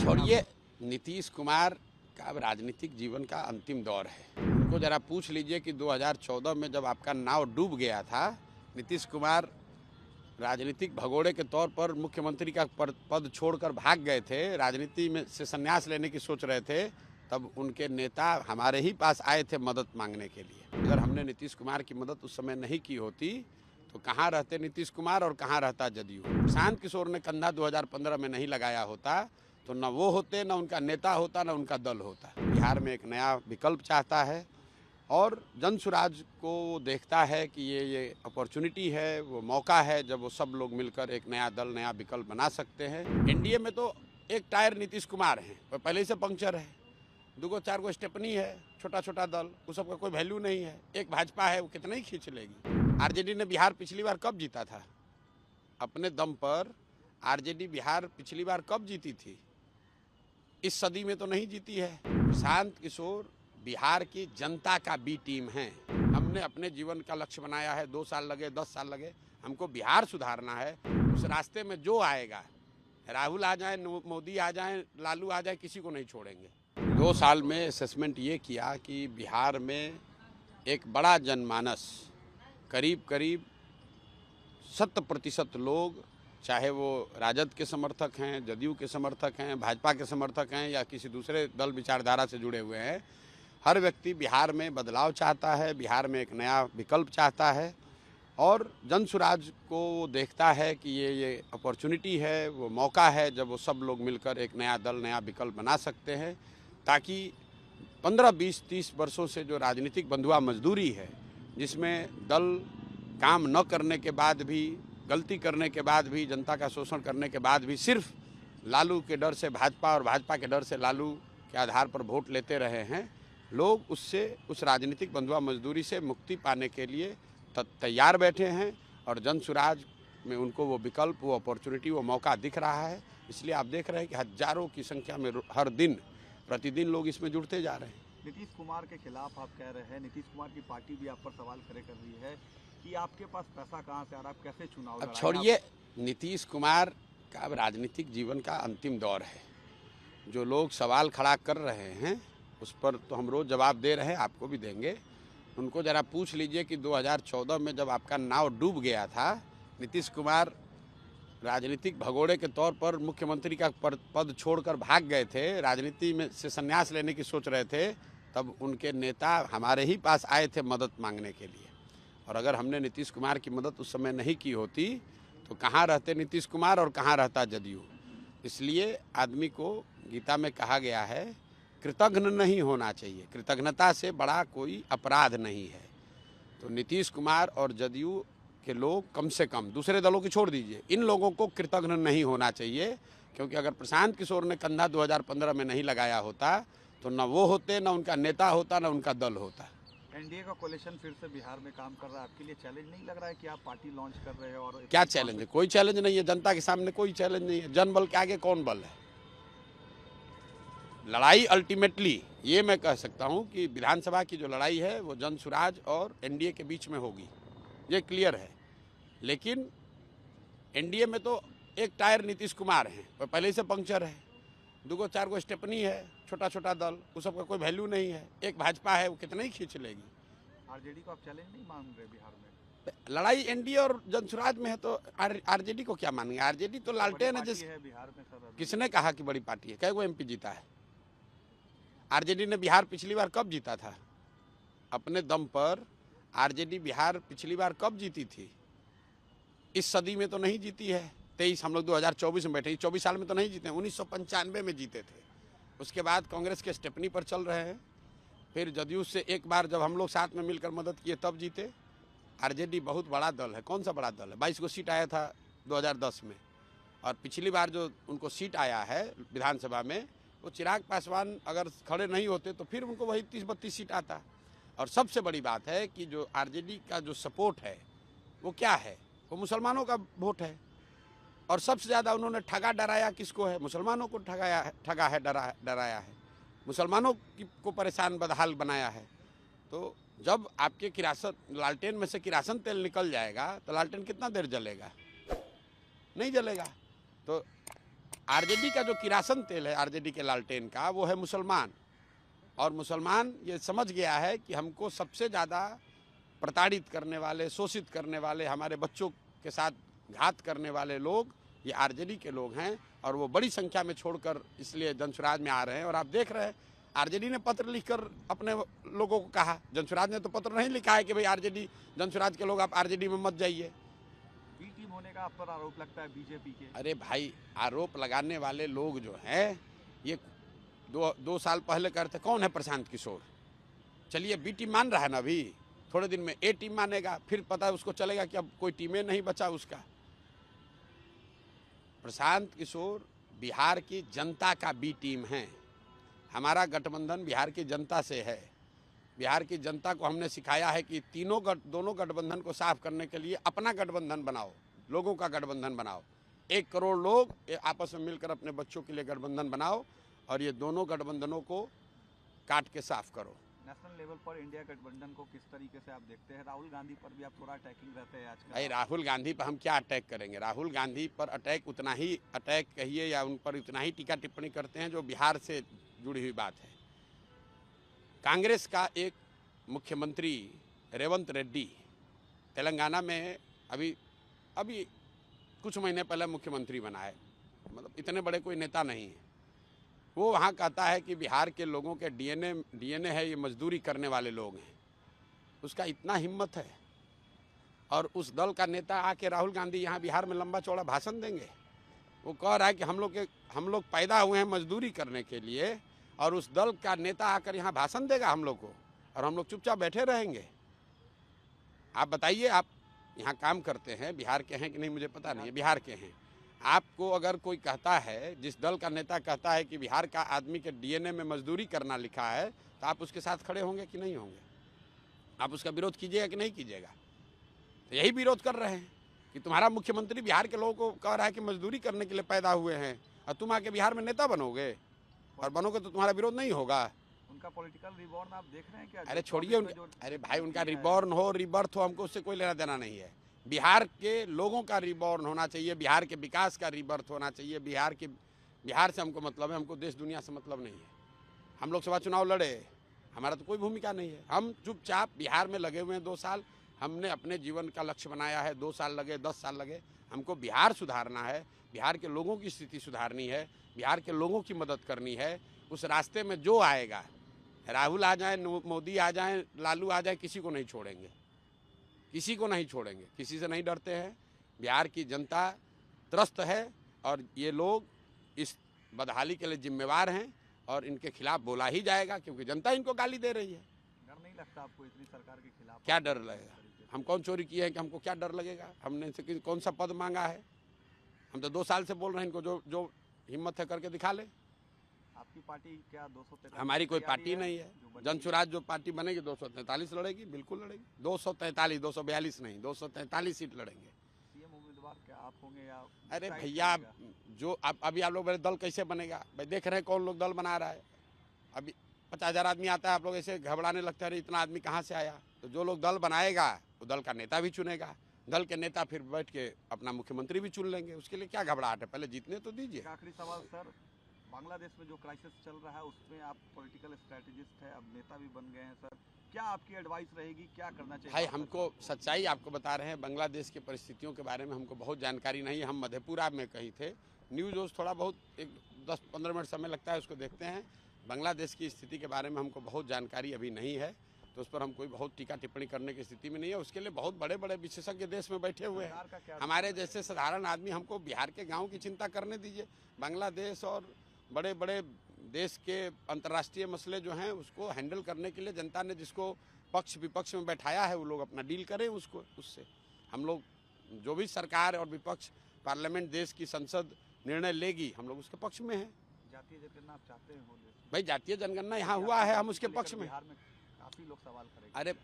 छोड़िए, नीतीश कुमार का अब राजनीतिक जीवन का अंतिम दौर है। उनको जरा पूछ लीजिए कि 2014 में जब आपका नाव डूब गया था, नीतीश कुमार राजनीतिक भगोड़े के तौर पर मुख्यमंत्री का पद छोड़कर भाग गए थे, राजनीति में से संन्यास लेने की सोच रहे थे, तब उनके नेता हमारे ही पास आए थे मदद मांगने के लिए। अगर हमने नीतीश कुमार की मदद उस समय नहीं की होती तो कहाँ रहते नीतीश कुमार और कहाँ रहता जदयू। प्रशांत किशोर ने कंधा 2015 में नहीं लगाया होता तो न वो होते, न उनका नेता होता, न उनका दल होता। बिहार में एक नया विकल्प चाहता है और जनसुराज को देखता है कि ये अपॉर्चुनिटी है, वो मौका है जब वो सब लोग मिलकर एक नया दल, नया विकल्प बना सकते हैं। एनडीए में तो एक टायर नीतीश कुमार हैं, वो पहले से पंक्चर है, 2-4 स्टेपनी है, छोटा छोटा दल, उस सबका कोई वैल्यू नहीं है। एक भाजपा है, वो कितना ही खींच लेगी। आरजेडी ने बिहार पिछली बार कब जीता था? अपने दम पर आरजेडी बिहार पिछली बार कब जीती थी? इस सदी में तो नहीं जीती है। प्रशांत किशोर बिहार की जनता का बी टीम है। हमने अपने जीवन का लक्ष्य बनाया है, 2 साल लगे, 10 साल लगे, हमको बिहार सुधारना है। उस रास्ते में जो आएगा, राहुल आ जाए, मोदी आ जाए, लालू आ जाए, किसी को नहीं छोड़ेंगे। 2 साल में असेसमेंट ये किया कि बिहार में एक बड़ा जनमानस, करीब 70% लोग, चाहे वो राजद के समर्थक हैं, जदयू के समर्थक हैं, भाजपा के समर्थक हैं या किसी दूसरे दल विचारधारा से जुड़े हुए हैं, हर व्यक्ति बिहार में बदलाव चाहता है, बिहार में एक नया विकल्प चाहता है और जनसुराज को देखता है कि ये अपॉर्चुनिटी है, वो मौका है जब वो सब लोग मिलकर एक नया दल, नया विकल्प बना सकते हैं, ताकि 15, 20, 30 वर्षों से जो राजनीतिक बंधुआ मजदूरी है, जिसमें दल काम न करने के बाद भी, गलती करने के बाद भी, जनता का शोषण करने के बाद भी सिर्फ लालू के डर से भाजपा और भाजपा के डर से लालू के आधार पर वोट लेते रहे हैं, लोग उससे, उस राजनीतिक बंधुआ मजदूरी से मुक्ति पाने के लिए तैयार बैठे हैं और जनसुराज में उनको वो विकल्प, वो अपॉर्चुनिटी, वो मौका दिख रहा है। इसलिए आप देख रहे हैं कि हजारों की संख्या में हर दिन, प्रतिदिन लोग इसमें जुड़ते जा रहे हैं। नीतीश कुमार के खिलाफ आप कह रहे हैं, नीतीश कुमार की पार्टी भी आप पर सवाल खड़े कर रही है कि आपके पास पैसा कहाँ से आ रहा है, आप कैसे चुनाव अब छोड़िए, नीतीश कुमार का अब राजनीतिक जीवन का अंतिम दौर है। जो लोग सवाल खड़ा कर रहे हैं उस पर तो हम रोज़ जवाब दे रहे हैं, आपको भी देंगे। उनको ज़रा पूछ लीजिए कि 2014 में जब आपका नाव डूब गया था, नीतीश कुमार राजनीतिक भगोड़े के तौर पर मुख्यमंत्री का पद छोड़कर भाग गए थे, राजनीति में से संन्यास लेने की सोच रहे थे, तब उनके नेता हमारे ही पास आए थे मदद मांगने के लिए। और अगर हमने नीतीश कुमार की मदद उस समय नहीं की होती तो कहाँ रहते नीतीश कुमार और कहाँ रहता जदयू। इसलिए आदमी को गीता में कहा गया है, कृतज्ञ नहीं होना चाहिए, कृतज्ञता से बड़ा कोई अपराध नहीं है। तो नीतीश कुमार और जदयू के लोग, कम से कम दूसरे दलों की छोड़ दीजिए, इन लोगों को कृतज्ञ नहीं होना चाहिए, क्योंकि अगर प्रशांत किशोर ने कंधा 2015 में नहीं लगाया होता तो न वो होते, न उनका नेता होता, न उनका दल होता। एनडीए का कोalition फिर से बिहार में काम कर रहा है, आपके लिए चैलेंज नहीं लग रहा है कि आप पार्टी लॉन्च कर रहे हैं? और क्या चैलेंज है? कोई चैलेंज नहीं है, जनता के सामने कोई चैलेंज नहीं है। जनबल के आगे कौन बल है? लड़ाई अल्टीमेटली ये मैं कह सकता हूं कि विधानसभा की जो लड़ाई है वो जनसुराज और एनडीए के बीच में होगी, ये क्लियर है। लेकिन एनडीए में तो एक टायर नीतीश कुमार हैं, वो पहले से पंक्चर है, 2-4 स्टेपनी है, छोटा छोटा दल, उस सबका कोई वैल्यू नहीं है। एक भाजपा है, वो कितना ही खींच लेगी। आरजेडी को आप चैलेंज नहीं मान रहे बिहार में? लड़ाई एनडीए और जनसुराज में है तो आरजेडी को क्या मानेंगे? आरजेडी तो लालटेन है। जिस बिहार में सर, किसने कहा कि बड़ी पार्टी है? कई गो एमपी जीता है? आरजेडी ने बिहार पिछली बार कब जीता था? अपने दम पर आरजेडी बिहार पिछली बार कब जीती थी? इस सदी में तो नहीं जीती है। 23 हम लोग 2024 में बैठे, 24 साल में तो नहीं जीते, 1995 में जीते थे। उसके बाद कांग्रेस के स्टेपनी पर चल रहे हैं, फिर जदयू से एक बार जब हम लोग साथ में मिलकर मदद किए तब जीते। आरजेडी बहुत बड़ा दल है। कौन सा बड़ा दल है? 22 को सीट आया था 2010 में, और पिछली बार जो उनको सीट आया है विधानसभा में, वो चिराग पासवान अगर खड़े नहीं होते तो फिर उनको वही 30-32 सीट आता। और सबसे बड़ी बात है कि जो आरजेडी का जो सपोर्ट है वो क्या है? वो मुसलमानों का वोट है। और सबसे ज़्यादा उन्होंने ठगा डराया किसको है? मुसलमानों को ठगा है, डराया है, मुसलमानों को परेशान बदहाल बनाया है। तो जब आपके किरासन, लालटेन में से किरासन तेल निकल जाएगा तो लालटेन कितना देर जलेगा? नहीं जलेगा। तो आरजेडी का जो किरासन तेल है, आरजेडी के लालटेन का, वो है मुसलमान। और मुसलमान ये समझ गया है कि हमको सबसे ज़्यादा प्रताड़ित करने वाले, शोषित करने वाले, हमारे बच्चों के साथ घात करने वाले लोग ये आरजेडी के लोग हैं। और वो बड़ी संख्या में छोड़कर इसलिए जनसुराज में आ रहे हैं। और आप देख रहे हैं आरजेडी ने पत्र लिखकर अपने लोगों को कहा, जनसुराज ने तो पत्र नहीं लिखा है कि भाई आरजेडी, जनसुराज के लोग आप आरजेडी में मत जाइए। बी टीम होने का आप पर आरोप लगता है बीजेपी के। अरे भाई, आरोप लगाने वाले लोग जो हैं ये दो साल पहले करते, कौन है प्रशांत किशोर? चलिए बी टीम मान रहा है ना, अभी थोड़े दिन में ए टीम मानेगा, फिर पता है उसको चलेगा कि अब कोई टीमें नहीं बचा उसका। प्रशांत किशोर बिहार की जनता का बी टीम है। हमारा गठबंधन बिहार की जनता से है। बिहार की जनता को हमने सिखाया है कि दोनों गठबंधन को साफ करने के लिए अपना गठबंधन बनाओ, लोगों का गठबंधन बनाओ। 1 करोड़ लोग आपस में मिलकर अपने बच्चों के लिए गठबंधन बनाओ और ये दोनों गठबंधनों को काट के साफ करो। नेशनल लेवल पर इंडिया गठबंधन को किस तरीके से आप देखते हैं? राहुल गांधी पर भी आप थोड़ा अटैकिंग रहते हैं आजकल। भाई राहुल गांधी पर हम क्या अटैक करेंगे? राहुल गांधी पर अटैक उतना ही अटैक कहिए या उन पर उतना ही टीका टिप्पणी करते हैं जो बिहार से जुड़ी हुई बात है। कांग्रेस का एक मुख्यमंत्री रेवंत रेड्डी तेलंगाना में अभी कुछ महीने पहले मुख्यमंत्री बना है, मतलब इतने बड़े कोई नेता नहीं है। वो वहाँ कहता है कि बिहार के लोगों के डीएनए है, ये मजदूरी करने वाले लोग हैं। उसका इतना हिम्मत है और उस दल का नेता आके राहुल गांधी यहाँ बिहार में लंबा चौड़ा भाषण देंगे। वो कह रहा है कि हम लोग पैदा हुए हैं मजदूरी करने के लिए और उस दल का नेता आकर यहाँ भाषण देगा हम लोग को और हम लोग चुपचाप बैठे रहेंगे। आप बताइए, आप यहाँ काम करते हैं, बिहार के हैं कि नहीं मुझे पता नहीं है, बिहार के हैं। आपको अगर कोई कहता है, जिस दल का नेता कहता है कि बिहार का आदमी के डीएनए में मजदूरी करना लिखा है, तो आप उसके साथ खड़े होंगे कि नहीं होंगे? आप उसका विरोध कीजिएगा कि नहीं कीजिएगा? तो यही विरोध कर रहे हैं कि तुम्हारा मुख्यमंत्री बिहार के लोगों को कह रहा है कि मजदूरी करने के लिए पैदा हुए हैं और तुम आके बिहार में नेता बनोगे और बनोगे तो तुम्हारा विरोध नहीं होगा। उनका पॉलिटिकल रिबॉर्न आप देख रहे हैं क्या? अरे छोड़िए, अरे भाई उनका रिबॉर्न हो रिबर्थ हो, हमको उससे कोई लेना देना नहीं है। बिहार के लोगों का रिबॉर्न होना चाहिए, बिहार के विकास का रिबर्थ होना चाहिए। बिहार से हमको मतलब है, हमको देश दुनिया से मतलब नहीं है। हम लोकसभा चुनाव लड़े, हमारा तो कोई भूमिका नहीं है। हम चुपचाप बिहार में लगे हुए हैं 2 साल। हमने अपने जीवन का लक्ष्य बनाया है, 2 साल लगे, 10 साल लगे, हमको बिहार सुधारना है, बिहार के लोगों की स्थिति सुधारनी है, बिहार के लोगों की मदद करनी है। उस रास्ते में जो आएगा, राहुल आ जाए, मोदी आ जाए, लालू आ जाए, किसी को नहीं छोड़ेंगे, किसी को नहीं छोड़ेंगे, किसी से नहीं डरते हैं। बिहार की जनता त्रस्त है और ये लोग इस बदहाली के लिए जिम्मेवार हैं और इनके खिलाफ बोला ही जाएगा क्योंकि जनता इनको गाली दे रही है। डर नहीं लगता आपको इतनी सरकार के खिलाफ? क्या डर लगेगा? हम कौन चोरी किए हैं कि हमको क्या डर लगेगा? हमने इनसे कौन सा पद मांगा है? हम तो 2 साल से बोल रहे हैं, इनको जो हिम्मत है करके दिखा ले। आपकी पार्टी क्या 243? हमारी कोई पार्टी नहीं है। जनसुराज जो पार्टी बनेगी 243 लड़ेगी, बिल्कुल लड़ेगी। 243, 242 नहीं, 243 सीट लड़ेंगे। सीएम उम्मीदवार क्या आप होंगे या? अरे भैया, जो अभी आप लोग मेरे दल कैसे बनेगा भाई? देख रहे हैं कौन लोग दल बना रहा है। अभी 50,000 आदमी आता है, आप लोग ऐसे घबराने लगते हैं, इतना आदमी कहाँ से आया? तो जो लोग दल बनाएगा वो दल का नेता भी चुनेगा, दल के नेता फिर बैठ के अपना मुख्यमंत्री भी चुन लेंगे। उसके लिए क्या घबराहट है? पहले जीतने तो दीजिए। आखिरी सवाल सर, बांग्लादेश में जो क्राइसिस चल रहा है उसमें आप पॉलिटिकल स्ट्रेटेजिस्ट है, अब नेता भी बन गए हैं सर, क्या आपकी एडवाइस रहेगी, क्या करना चाहिए? भाई हमको सच्चाई आपको बता रहे हैं, बांग्लादेश की परिस्थितियों के बारे में हमको बहुत जानकारी नहीं है। हम मधेपुरा में कहीं थे, न्यूज़ थोड़ा बहुत एक 10-15 मिनट समय लगता है, उसको देखते हैं। बांग्लादेश की स्थिति के बारे में हमको बहुत जानकारी अभी नहीं है, तो उस पर हम कोई बहुत टीका टिप्पणी करने की स्थिति में नहीं है। उसके लिए बहुत बड़े बड़े विशेषज्ञ देश में बैठे हुए हैं। हमारे जैसे साधारण आदमी, हमको बिहार के गाँव की चिंता करने दीजिए। बांग्लादेश और बड़े बड़े देश के अंतर्राष्ट्रीय मसले जो हैं उसको हैंडल करने के लिए जनता ने जिसको पक्ष विपक्ष में बैठाया है, वो लोग अपना डील करें उससे। हम लोग जो भी सरकार और विपक्ष, पार्लियामेंट, देश की संसद निर्णय लेगी, हम लोग उसके पक्ष में हैं। जातीय जनगणना आप चाहते हो? भाई जातीय जनगणना यहाँ हुआ है, हम उसके पक्ष में। बिहार में काफी लोग सवाल करेंगे। अरे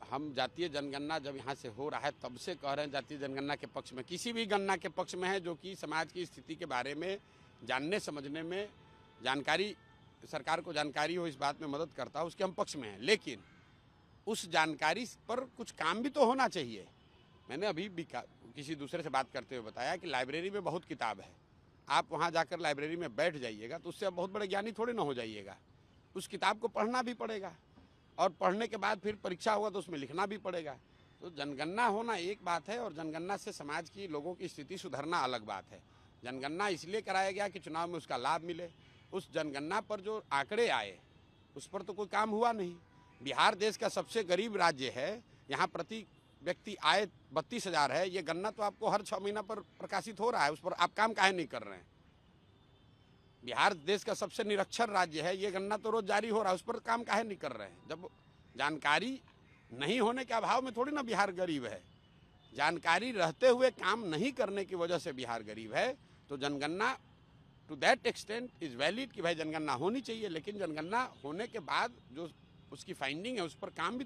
हम जातीय जनगणना जब यहाँ से हो रहा है तब से कह रहे हैं जातीय जनगणना के पक्ष में, किसी भी गणना के पक्ष में है जो कि समाज की स्थिति के बारे में जानने समझने में जानकारी, सरकार को जानकारी हो, इस बात में मदद करता है, उसके हम पक्ष में हैं। लेकिन उस जानकारी पर कुछ काम भी तो होना चाहिए। मैंने अभी भी किसी दूसरे से बात करते हुए बताया कि लाइब्रेरी में बहुत किताब है, आप वहाँ जाकर लाइब्रेरी में बैठ जाइएगा तो उससे आप बहुत बड़े ज्ञानी थोड़े ना हो जाइएगा। उस किताब को पढ़ना भी पड़ेगा और पढ़ने के बाद फिर परीक्षा होगा तो उसमें लिखना भी पड़ेगा। तो जनगणना होना एक बात है और जनगणना से समाज की लोगों की स्थिति सुधरना अलग बात है। जनगणना इसलिए कराया गया कि चुनाव में उसका लाभ मिले। उस जनगणना पर जो आंकड़े आए उस पर तो कोई काम हुआ नहीं। बिहार देश का सबसे गरीब राज्य है, यहाँ प्रति व्यक्ति आय 32,000 है। ये गणना तो आपको हर 6 महीना पर प्रकाशित हो रहा है, उस पर आप काम काहे नहीं कर रहे हैं। बिहार देश का सबसे निरक्षर राज्य है, ये गणना तो रोज जारी हो रहा है, उस पर काम काहे नहीं कर रहे हैं। जब जानकारी नहीं होने के अभाव में थोड़ी ना बिहार गरीब है, जानकारी रहते हुए काम नहीं करने की वजह से बिहार गरीब है। तो जनगणना to that extent is valid कि भाई जनगणना होनी चाहिए, लेकिन जनगणना होने के बाद जो उसकी फाइंडिंग है उस पर काम भी